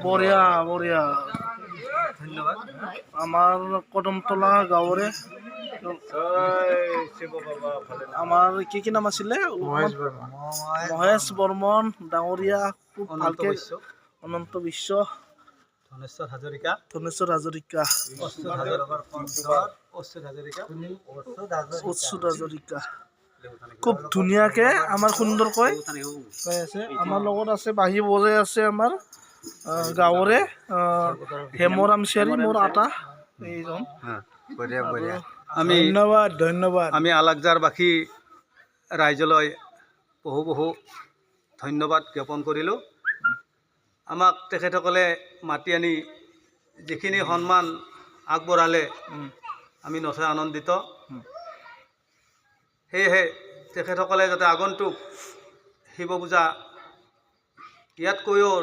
বঢ়িয়া বঢ়িয়া ধন্যবাদ আমাৰ কদমতলা গাঁৱৰে আমাৰ কি নাম আছিলে মহেশ বৰ্মন ডাঙৰীয়া খুব ভালকে অনন্ত বিশ্ব ধনেশ্বৰ হাজৰিকা অচ্যুত হাজৰিকা খুব ধুনীয়াকে আমাৰ সুন্দৰকৈ গাই আছে। আমাৰ লগত আছে বাঁহী বজাই আছে আমাৰ গাঁৱৰে হেমৰাম চিয়াৰী মোৰ আটা এইজন। ধন্যবাদ ধন্যবাদ। আমি আলাকজাৰবাসী ৰাইজলৈ বহু বহু ধন্যবাদ জ্ঞাপন কৰিলোঁ। আমাক তেখেতসকলে মাতি আনি যিখিনি সন্মান আগবঢ়ালে আমি নথৈ আনন্দিত। সেয়েহে তেখেতসকলে যাতে আগন্তুক শিৱ পূজা ইয়াতকৈও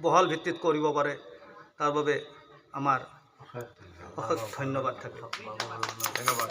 বহল ভিত্তিত কৰিব পাৰে তাৰ বাবে আমাৰ অশেষ ধন্যবাদ থাকিল। ধন্যবাদ।